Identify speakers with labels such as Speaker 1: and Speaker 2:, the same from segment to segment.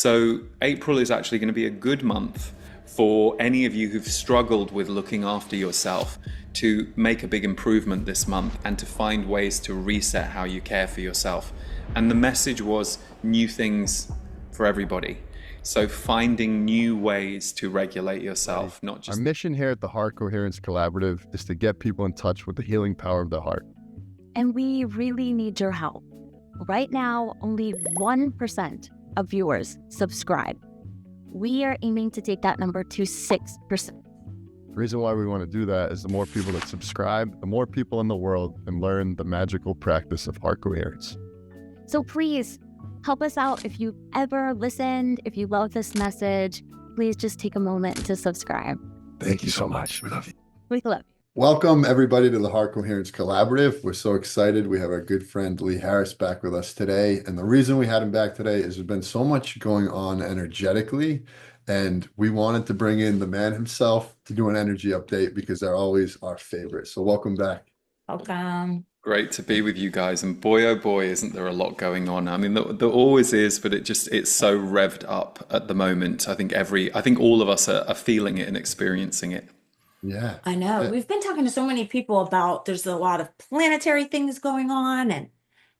Speaker 1: So April is actually going to be a good month for any of you who've struggled with looking after yourself to make a big improvement this month and to find ways to reset how you care for yourself. And the message was new things for everybody. So finding new ways to regulate yourself, not
Speaker 2: Our
Speaker 1: just...
Speaker 2: mission here at the Heart Coherence Collaborative is to get people in touch with the healing power of the heart.
Speaker 3: And we really need your help. Right now, only 1% of viewers subscribe. We are aiming to take that number to 6%.
Speaker 2: The reason why we want to do that is the more people that subscribe, the more people in the world can learn the magical practice of heart coherence.
Speaker 3: So please help us out. If you've ever listened, if you love this message, please just take a moment to subscribe.
Speaker 2: Thank you so much. We love you.
Speaker 3: We love you.
Speaker 4: Welcome, everybody, to the Heart Coherence Collaborative. We're so excited. We have our good friend Lee Harris back with us today. And the reason we had him back today is there's been so much going on energetically. And we wanted to bring in the man himself to do an energy update because they're always our favorite. So welcome back.
Speaker 5: Welcome.
Speaker 1: Great to be with you guys. And boy, oh boy, isn't there a lot going on. I mean, there always is, but it's so revved up at the moment. I think all of us are feeling it and experiencing it.
Speaker 4: Yeah.
Speaker 5: I know. We've been talking to so many people about there's a lot of planetary things going on, and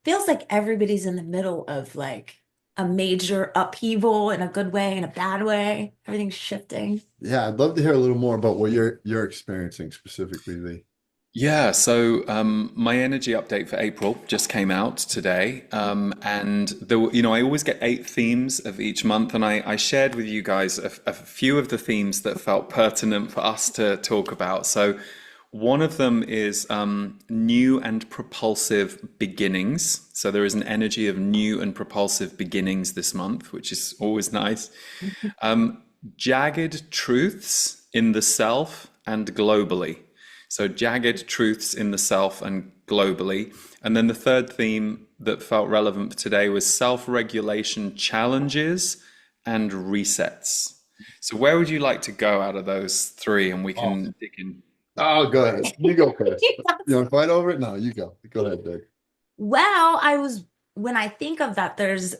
Speaker 5: feels like everybody's in the middle of like a major upheaval in a good way, in a bad way. Everything's shifting.
Speaker 4: Yeah, I'd love to hear a little more about what you're experiencing specifically, Lee.
Speaker 1: Yeah, so my energy update for April just came out today, and there were, I always get 8 themes of each month, and I shared with you guys a few of the themes that felt pertinent for us to talk about. So one of them is new and propulsive beginnings. So there is an energy of new and propulsive beginnings this month, which is always nice. Jagged truths in the self and globally. So jagged truths in the self and globally. And then the third theme that felt relevant for today was self-regulation challenges and resets. So where would you like to go out of those 3, and we can dig in?
Speaker 4: Oh, go ahead. You go first. You want to fight over it? No, you go. Go ahead, Doug.
Speaker 5: Well, when I think of that, there's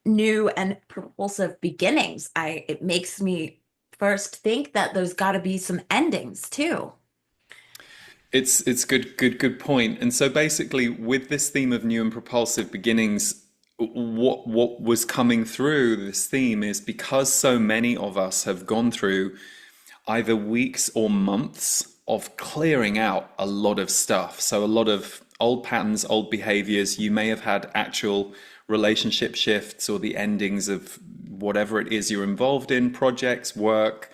Speaker 5: new and propulsive beginnings. It makes me first think that there's got to be some endings too.
Speaker 1: It's good point. And so basically with this theme of new and propulsive beginnings, what was coming through this theme is because so many of us have gone through either weeks or months of clearing out a lot of stuff. So a lot of old patterns, old behaviors. You may have had actual relationship shifts or the endings of whatever it is you're involved in, projects, work.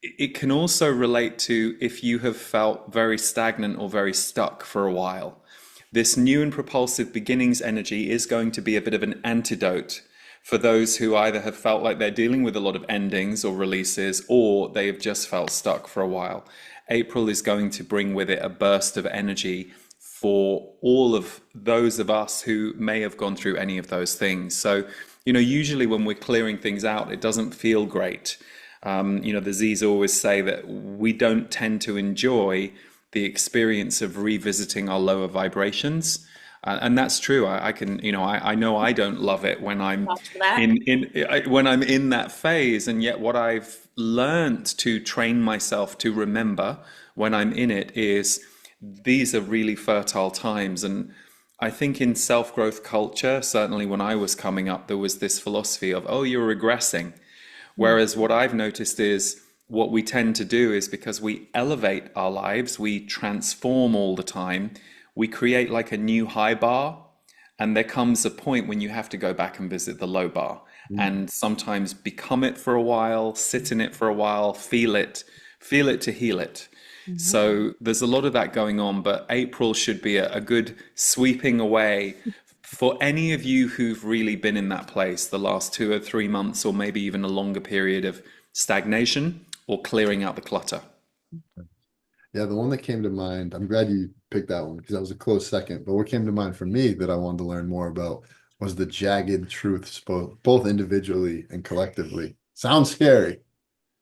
Speaker 1: It can also relate to if you have felt very stagnant or very stuck for a while. This new and propulsive beginnings energy is going to be a bit of an antidote for those who either have felt like they're dealing with a lot of endings or releases, or they have just felt stuck for a while. April is going to bring with it a burst of energy for all of those of us who may have gone through any of those things. So, usually when we're clearing things out, it doesn't feel great. The Z's always say that we don't tend to enjoy the experience of revisiting our lower vibrations. And that's true. I know I don't love it when I'm when I'm in that phase. And yet what I've learned to train myself to remember when I'm in it is these are really fertile times. And I think in self-growth culture, certainly when I was coming up, there was this philosophy of, oh, you're regressing. Whereas what I've noticed is what we tend to do is because we elevate our lives, we transform all the time, we create like a new high bar, and there comes a point when you have to go back and visit the low bar and sometimes become it for a while, sit in it for a while, feel it to heal it. So there's a lot of that going on, but April should be a good sweeping away for any of you who've really been in that place the last 2 or 3 months, or maybe even a longer period of stagnation or clearing out the clutter.
Speaker 4: Yeah, the one that came to mind, I'm glad you picked that one because that was a close second. But what came to mind for me that I wanted to learn more about was the jagged truths, both individually and collectively. Sounds scary.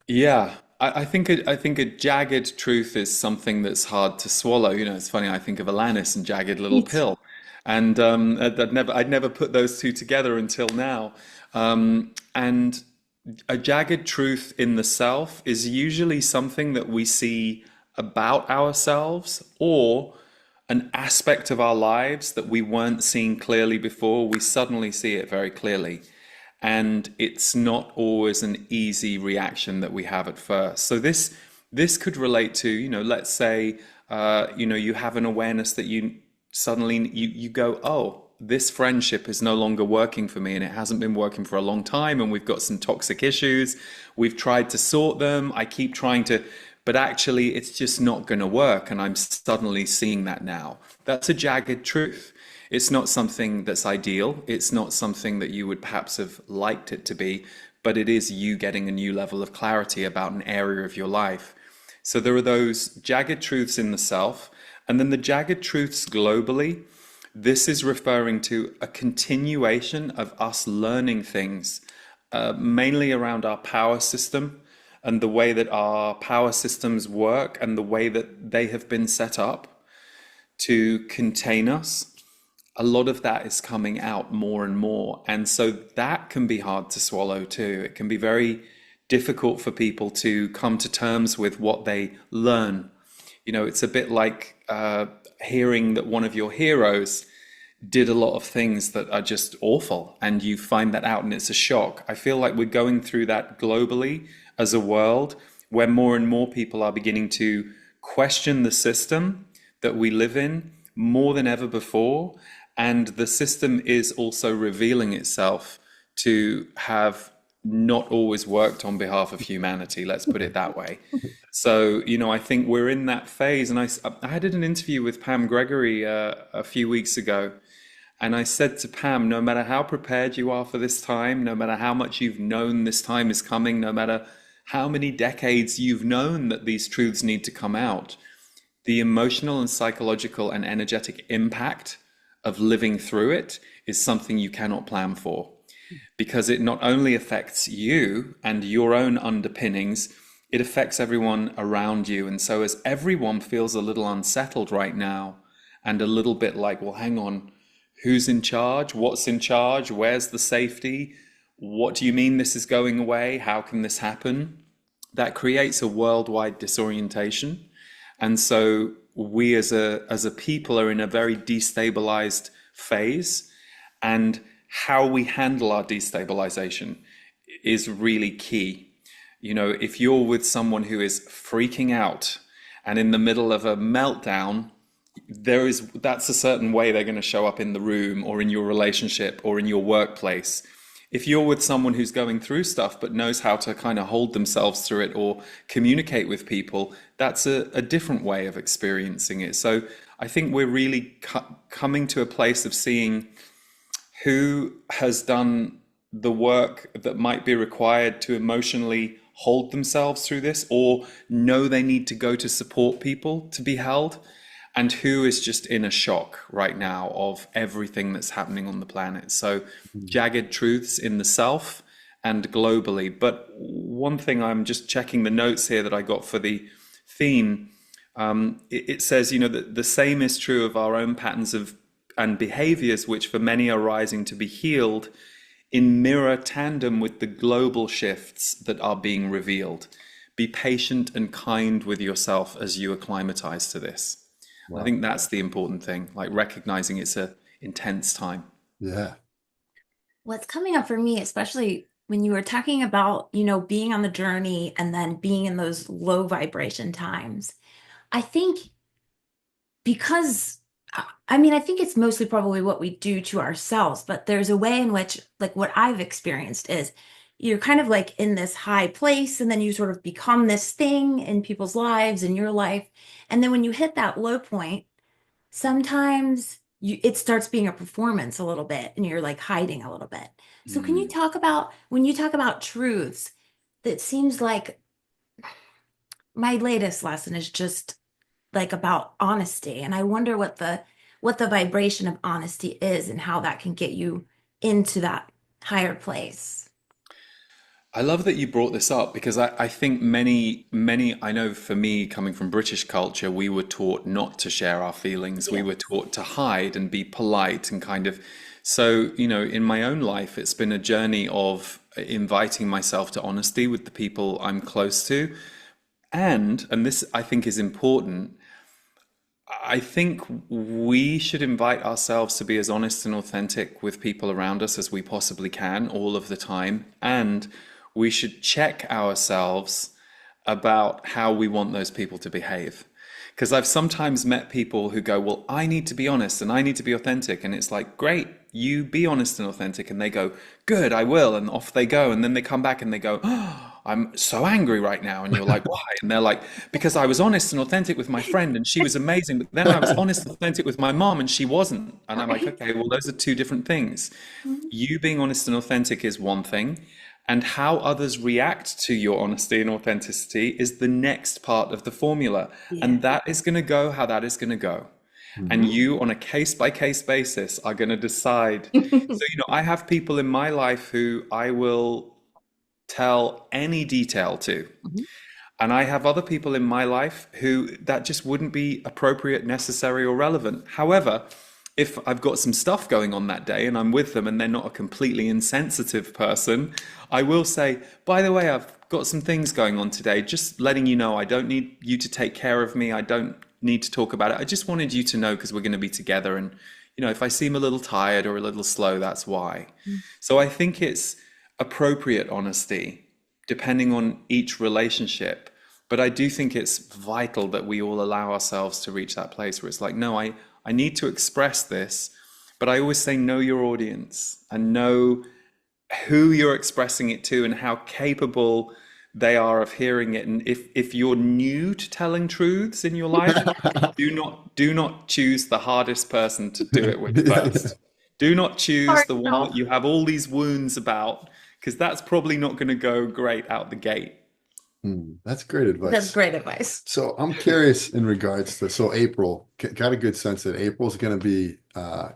Speaker 1: Yeah, I think a jagged truth is something that's hard to swallow. It's funny. I think of Alanis and Jagged Little Pill. And I'd never put those two together until now. And a jagged truth in the self is usually something that we see about ourselves, or an aspect of our lives that we weren't seeing clearly before. We suddenly see it very clearly. And it's not always an easy reaction that we have at first. So this could relate to, let's say, you have an awareness that you suddenly you go, oh, this friendship is no longer working for me, and it hasn't been working for a long time, and we've got some toxic issues. We've tried to sort them. I keep trying to, but actually it's just not going to work, and I'm suddenly seeing that now. That's a jagged truth. It's not something that's ideal. It's not something that you would perhaps have liked it to be, but it is you getting a new level of clarity about an area of your life. So there are those jagged truths in the self, and then the jagged truths globally. This is referring to a continuation of us learning things, mainly around our power system and the way that our power systems work and the way that they have been set up to contain us. A lot of that is coming out more and more. And so that can be hard to swallow too. It can be very difficult for people to come to terms with what they learn. It's a bit like hearing that one of your heroes did a lot of things that are just awful, and you find that out and it's a shock. I feel like we're going through that globally as a world, where more and more people are beginning to question the system that we live in more than ever before. And the system is also revealing itself to have not always worked on behalf of humanity, let's put it that way. So, I think we're in that phase. And I did an interview with Pam Gregory a few weeks ago. And I said to Pam, no matter how prepared you are for this time, no matter how much you've known this time is coming, no matter how many decades you've known that these truths need to come out, the emotional and psychological and energetic impact of living through it is something you cannot plan for, because it not only affects you and your own underpinnings, it affects everyone around you. And so as everyone feels a little unsettled right now and a little bit like, well, hang on, who's in charge? What's in charge? Where's the safety? What do you mean this is going away? How can this happen? That creates a worldwide disorientation. And so we as a people are in a very destabilized phase, and how we handle our destabilization is really key. If you're with someone who is freaking out and in the middle of a meltdown, that's a certain way they're going to show up in the room or in your relationship or in your workplace. If you're with someone who's going through stuff but knows how to kind of hold themselves through it or communicate with people, that's a different way of experiencing it. So I think we're really coming to a place of seeing who has done the work that might be required to emotionally hold themselves through this, or know they need to go to support people to be held, and who is just in a shock right now of everything that's happening on the planet. So jagged truths in the self and globally. But one thing, I'm just checking the notes here that I got for the theme. It says, that the same is true of our own patterns and behaviors, which for many are rising to be healed in mirror tandem with the global shifts that are being revealed. Be patient and kind with yourself as you acclimatize to this. Wow. I think that's the important thing, like recognizing it's an intense time.
Speaker 4: Yeah.
Speaker 5: What's coming up for me, especially when you were talking about, being on the journey and then being in those low vibration times, I think I think it's mostly probably what we do to ourselves, but there's a way in which, like what I've experienced is you're kind of like in this high place, and then you sort of become this thing in people's lives, in your life. And then when you hit that low point, sometimes it starts being a performance a little bit, and you're like hiding a little bit. So can you talk about, when you talk about truths, that seems like my latest lesson is just like about honesty. And I wonder what the vibration of honesty is and how that can get you into that higher place.
Speaker 1: I love that you brought this up, because I think many, I know for me, coming from British culture, we were taught not to share our feelings.
Speaker 5: Yeah.
Speaker 1: We were taught to hide and be polite and kind of So, in my own life, it's been a journey of inviting myself to honesty with the people I'm close to. And this I think is important. I think we should invite ourselves to be as honest and authentic with people around us as we possibly can all of the time. And we should check ourselves about how we want those people to behave. Because I've sometimes met people who go, well, I need to be honest and I need to be authentic. And it's like, great, you be honest and authentic. And they go, good, I will. And off they go. And then they come back and they go, oh, I'm so angry right now. And you're like, why? And they're like, because I was honest and authentic with my friend and she was amazing. But then I was honest and authentic with my mom and she wasn't. And I'm like, okay, well, those are two different things. You being honest and authentic is one thing. And how others react to your honesty and authenticity is the next part of the formula.
Speaker 5: Yeah.
Speaker 1: And that is going to go how that is going to go. And you, on a case by case basis, are going to decide. So, I have people in my life who I will tell any detail to. And I have other people in my life who that just wouldn't be appropriate, necessary, or relevant. However, if I've got some stuff going on that day and I'm with them and they're not a completely insensitive person, I will say, by the way, I've got some things going on today, just letting you know, I don't need you to take care of me. I don't need to talk about it. I just wanted you to know because we're going to be together. And, if I seem a little tired or a little slow, that's why. So I think it's appropriate honesty depending on each relationship. But I do think it's vital that we all allow ourselves to reach that place where it's like, no, I need to express this, but I always say know your audience and know who you're expressing it to and how capable they are of hearing it. And if you're new to telling truths in your life, do not choose the hardest person to do it with first. Do not choose the one that you have all these wounds about, because that's probably not going to go great out the gate.
Speaker 4: That's great advice.
Speaker 5: That's great advice.
Speaker 4: So I'm curious in regards to, April, got a good sense that April's going to be,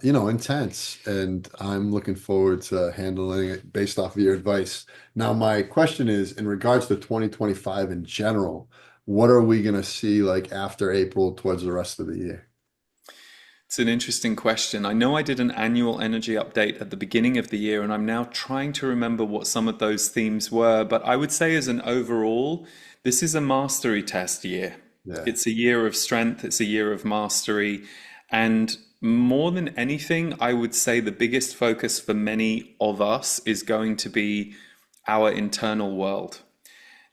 Speaker 4: intense, and I'm looking forward to handling it based off of your advice. Now, my question is in regards to 2025 in general, what are we going to see like after April towards the rest of the year?
Speaker 1: It's an interesting question. I know I did an annual energy update at the beginning of the year, and I'm now trying to remember what some of those themes were. But I would say, as an overall, this is a mastery test year.
Speaker 4: Yeah.
Speaker 1: It's a year of strength, it's a year of mastery. And more than anything, I would say the biggest focus for many of us is going to be our internal world.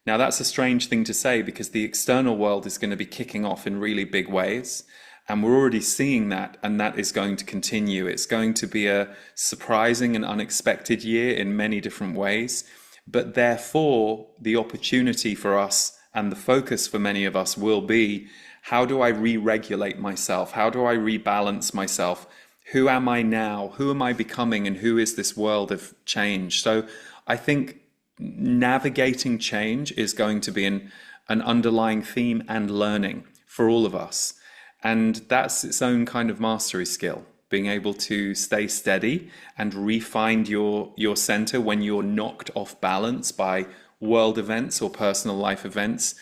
Speaker 1: Now, that's a strange thing to say because the external world is going to be kicking off in really big ways. And we're already seeing that, and that is going to continue. It's going to be a surprising and unexpected year in many different ways. But therefore, the opportunity for us and the focus for many of us will be, how do I re-regulate myself? How do I rebalance myself? Who am I now? Who am I becoming? And who is this world of change? So I think navigating change is going to be an underlying theme and learning for all of us. And that's its own kind of mastery skill, being able to stay steady and re-find your center when you're knocked off balance by world events or personal life events.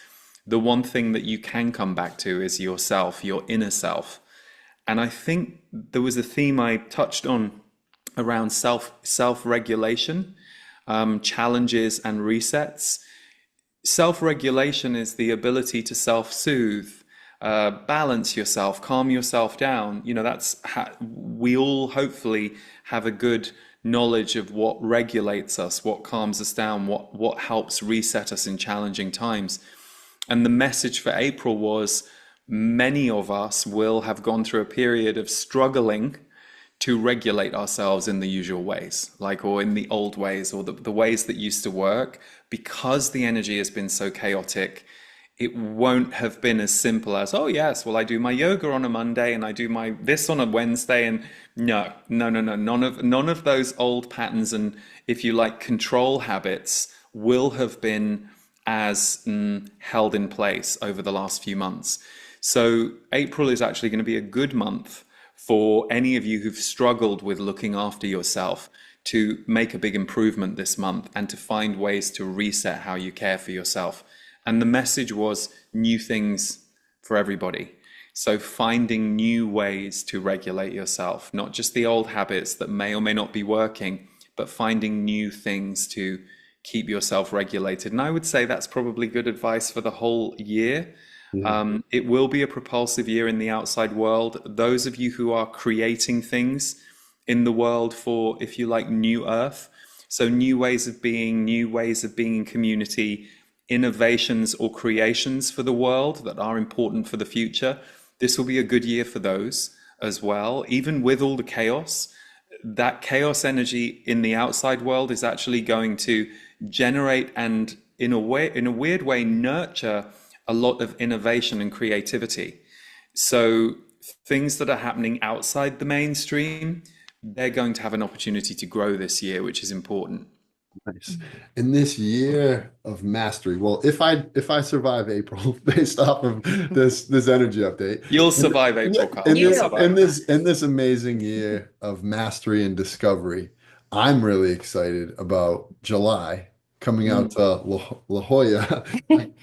Speaker 1: The one thing that you can come back to is yourself, your inner self. And I think there was a theme I touched on around self-regulation, challenges and resets. Self-regulation is the ability to self-soothe, balance yourself, calm yourself down. That's how we all hopefully have a good knowledge of what regulates us, what calms us down, what helps reset us in challenging times. And the message for April was, many of us will have gone through a period of struggling to regulate ourselves in the usual ways, or in the old ways, or the ways that used to work. Because the energy has been so chaotic, it won't have been as simple as, oh yes, well, I do my yoga on a Monday and I do my this on a Wednesday, and no, none of those old patterns and, if you like, control habits will have been as held in place over the last few months. So April is actually going to be a good month for any of you who've struggled with looking after yourself to make a big improvement this month and to find ways to reset how you care for yourself. And the message was new things for everybody. So finding new ways to regulate yourself, not just the old habits that may or may not be working, but finding new things to keep yourself regulated. And I would say that's probably good advice for the whole year.
Speaker 4: Yeah.
Speaker 1: It will be a propulsive year in the outside world. Those of you who are creating things in the world for, if you like, new earth, so new ways of being in community, innovations or creations for the world that are important for the future. This will be a good year for those as well. Even with all the chaos, that chaos energy in the outside world is actually going to generate and in a weird way, nurture a lot of innovation and creativity. So things that are happening outside the mainstream, they're going to have an opportunity to grow this year, which is important.
Speaker 4: Nice. In this year of mastery, well, if I survive April based off of this energy update,
Speaker 1: You'll survive
Speaker 4: yeah,
Speaker 1: April, Carl.
Speaker 5: You
Speaker 1: You'll
Speaker 5: will.
Speaker 1: survive.
Speaker 4: in this amazing year of mastery and discovery, I'm really excited about July coming out
Speaker 1: Mm.
Speaker 4: to La Jolla.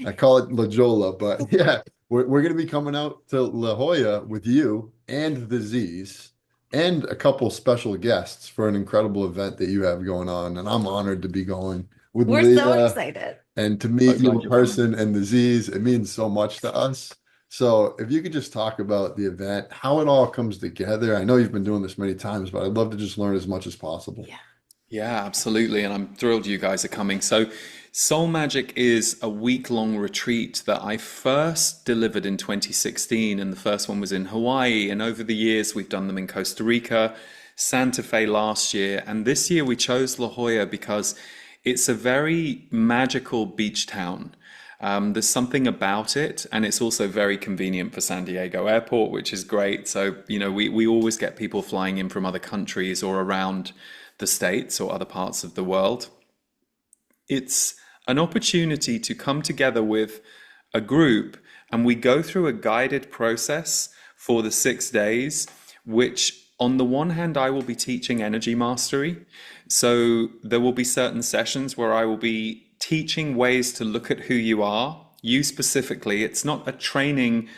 Speaker 4: I call it La Jolla, but yeah, we're going to be coming out to La Jolla with you and the Z's and a couple special guests for an incredible event that you have going on. And I'm honored to be going with
Speaker 5: We're so
Speaker 4: Leah
Speaker 5: excited.
Speaker 4: and to
Speaker 1: So
Speaker 4: meet you
Speaker 1: glad
Speaker 4: in
Speaker 1: you're coming.
Speaker 4: person and the Z's. It means so much to us. So if you could just talk about the event, how it all comes together. I know you've been doing this many times, but I'd love to just learn as much as possible.
Speaker 5: Yeah.
Speaker 1: Yeah, absolutely. And I'm thrilled you guys are coming. So, Soul Magic is a week-long retreat that I first delivered in 2016, and the first one was in Hawaii. And over the years, we've done them in Costa Rica, Santa Fe last year, and this year we chose La Jolla because it's a very magical beach town. There's something about it, and it's also very convenient for San Diego Airport, which is great. So, we always get people flying in from other countries or around the States or other parts of the world. It's an opportunity to come together with a group, and we go through a guided process for the 6 days, which on the one hand, I will be teaching energy mastery. So there will be certain sessions where I will be teaching ways to look at who you are, you specifically. It's not a training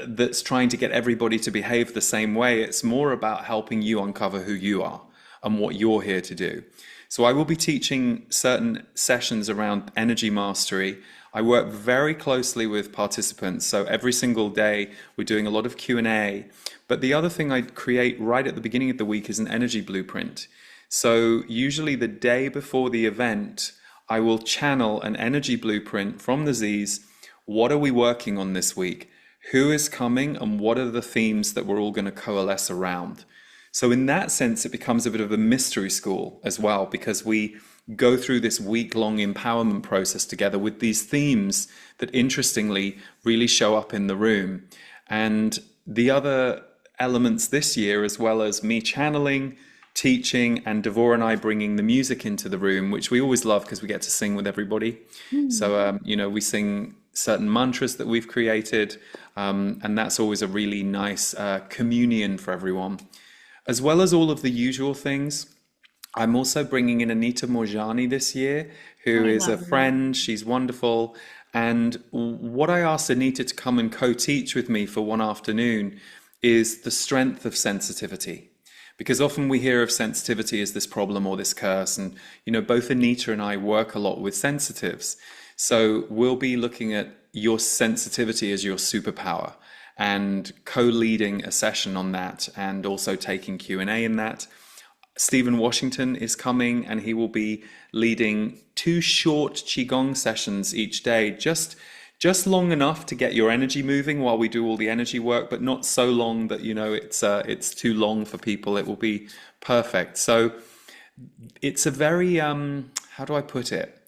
Speaker 1: that's trying to get everybody to behave the same way. It's more about helping you uncover who you are and what you're here to do. So I will be teaching certain sessions around energy mastery. I work very closely with participants. So every single day we're doing a lot of Q&A. But the other thing I create right at the beginning of the week is an energy blueprint. So usually the day before the event, I will channel an energy blueprint from the Z's. What are we working on this week? Who is coming, and what are the themes that we're all going to coalesce around? So in that sense, it becomes a bit of a mystery school as well, because we go through this week-long empowerment process together with these themes that interestingly really show up in the room. And the other elements this year, as well as me channeling, teaching, and Devor and I bringing the music into the room, which we always love because we get to sing with everybody. So, we sing certain mantras that we've created, and that's always a really nice communion for everyone. As well as all of the usual things, I'm also bringing in Anita Morjani this year, who
Speaker 5: I
Speaker 1: is a
Speaker 5: love her.
Speaker 1: friend. She's wonderful. And what I asked Anita to come and co-teach with me for one afternoon is the strength of sensitivity. Because often we hear of sensitivity as this problem or this curse. And, both Anita and I work a lot with sensitives. So we'll be looking at your sensitivity as your superpower and co-leading a session on that, and also taking Q&A in that. Stephen Washington is coming, and he will be leading 2 short Qigong sessions each day, just long enough to get your energy moving while we do all the energy work, but not so long that it's too long for people. It will be perfect. So it's a very how do I put it?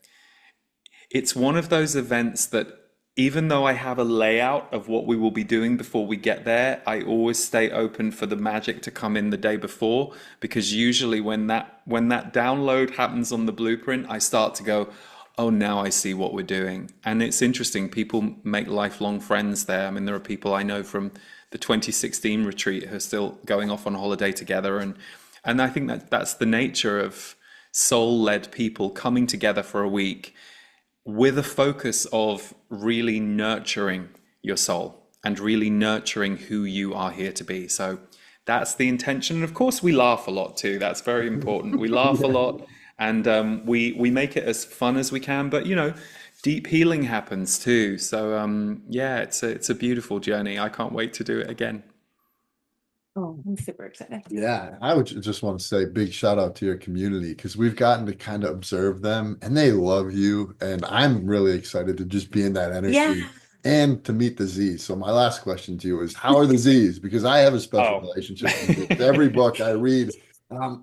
Speaker 1: It's one of those events that, even though I have a layout of what we will be doing before we get there, I always stay open for the magic to come in the day before, because usually when that download happens on the blueprint, I start to go, oh, now I see what we're doing. And it's interesting, people make lifelong friends there. I mean, there are people I know from the 2016 retreat who are still going off on holiday together. And I think that's the nature of soul-led people coming together for a week with a focus of really nurturing your soul and really nurturing who you are here to be. So that's the intention. And of course, we laugh a lot too. That's very important. We laugh a
Speaker 4: Yeah.
Speaker 1: lot, and we make it as fun as we can. But deep healing happens too. So yeah, it's a beautiful journey. I can't wait to do it again.
Speaker 5: Oh, I'm super excited.
Speaker 4: Yeah, I would just want to say big shout out to your community because we've gotten to kind of observe them and they love you. And I'm really excited to just be in that
Speaker 5: Yeah.
Speaker 4: energy and to meet the Z's. So my last question to you is, how are the Z's? Because I have a special
Speaker 1: Oh.
Speaker 4: relationship with it. Every book I read,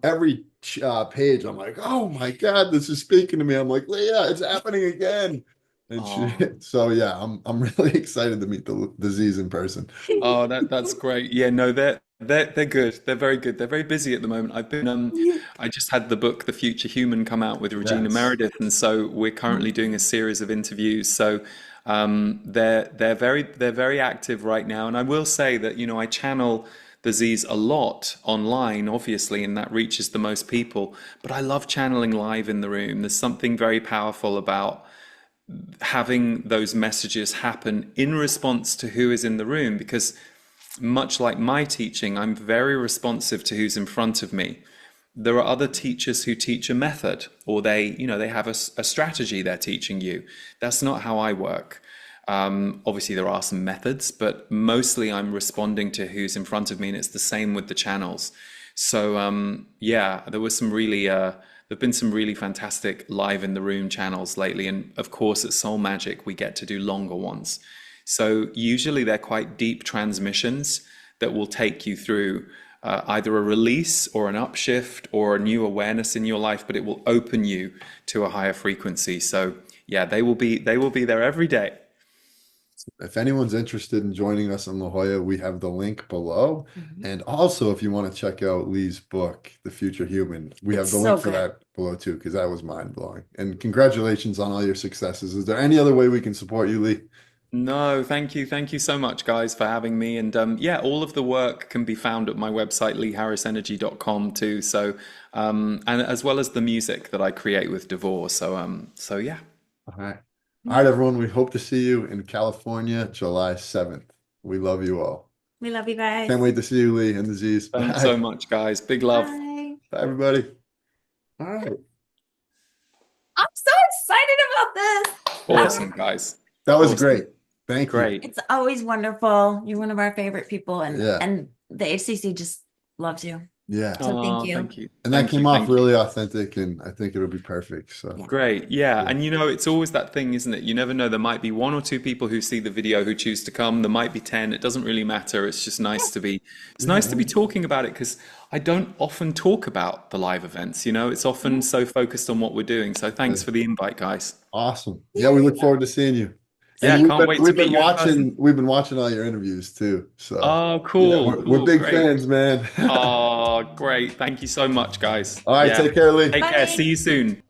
Speaker 4: every page, I'm like, oh my God, this is speaking to me. I'm like, Leah, it's happening again. And
Speaker 1: Oh.
Speaker 4: so yeah, I'm really excited to meet the Z's in person.
Speaker 1: Oh, that's great. Yeah, no, they're good. They're very good. They're very busy at the moment. I just had the book The Future Human come out with Regina
Speaker 4: Yes.
Speaker 1: Meredith, and so we're currently doing a series of interviews. So they're very active right now. And I will say that, I channel the Z's a lot online, obviously, and that reaches the most people. But I love channeling live in the room. There's something very powerful about having those messages happen in response to who is in the room, because much like my teaching, I'm very responsive to who's in front of me. There are other teachers who teach a method, or they have a strategy they're teaching you. That's not how I work. Obviously there are some methods, but mostly I'm responding to who's in front of me, and it's the same with the channels. So yeah, there've been some really fantastic live in the room channels lately, and of course at Soul Magic we get to do longer ones. So usually they're quite deep transmissions that will take you through either a release or an upshift or a new awareness in your life, but it will open you to a higher frequency. So yeah, they will be there every day.
Speaker 4: If anyone's interested in joining us in La Jolla, we have the link below.
Speaker 5: Mhm.
Speaker 4: And also, if you want to check out Lee's book, The Future Human, we have
Speaker 5: It's
Speaker 4: the
Speaker 5: so
Speaker 4: link for
Speaker 5: good.
Speaker 4: that below too, because that was mind blowing. And congratulations on all your successes. Is there any other way we can support you, Lee?
Speaker 1: No, thank you. Thank you so much, guys, for having me. And yeah, all of the work can be found at my website, leeharrisenergy.com too. So, and as well as the music that I create with Devore. So yeah.
Speaker 4: All right. All right, everyone. We hope to see you in California, July 7th. We love you all.
Speaker 5: We love you guys.
Speaker 4: Can't wait to see you, Lee and the Z's.
Speaker 1: Thanks so
Speaker 4: Bye.
Speaker 1: much, guys. Big love.
Speaker 5: Bye.
Speaker 4: Bye, everybody. All right.
Speaker 5: I'm so excited about this.
Speaker 1: Awesome, guys.
Speaker 4: That was
Speaker 1: Awesome.
Speaker 4: great. Thank you.
Speaker 1: Great.
Speaker 5: It's always wonderful. You're one of our favorite people, and
Speaker 4: Yeah.
Speaker 5: the HCC just loves you.
Speaker 4: Yeah.
Speaker 5: So thank
Speaker 1: Oh,
Speaker 5: you.
Speaker 1: thank you.
Speaker 4: And that
Speaker 1: Thank
Speaker 4: came
Speaker 1: you,
Speaker 4: off
Speaker 1: thank you.
Speaker 4: really authentic, and I think it'll be perfect. So
Speaker 5: Yeah.
Speaker 1: Great. Yeah. And it's always that thing, isn't it? You never know. There might be one or two people who see the video who choose to come. There might be 10. It doesn't really matter. It's just nice to be, talking about it, because I don't often talk about the live events. It's often so focused on what we're doing. So thanks for the invite, guys.
Speaker 4: awesome. Yeah, we look forward to seeing you.
Speaker 1: Yeah,
Speaker 4: And
Speaker 1: can't wait to
Speaker 4: we've
Speaker 1: meet
Speaker 4: been
Speaker 1: you in
Speaker 4: watching
Speaker 1: person.
Speaker 4: we've been watching all your interviews too. So
Speaker 1: Oh,
Speaker 4: yeah,
Speaker 1: cool.
Speaker 4: we're
Speaker 1: Cool.
Speaker 4: big
Speaker 1: Great.
Speaker 4: fans, man.
Speaker 1: Oh, great. Thank you so much, guys.
Speaker 4: All right,
Speaker 1: Yeah.
Speaker 4: take care, Lee.
Speaker 1: Take care.
Speaker 5: Bye.
Speaker 1: See you soon.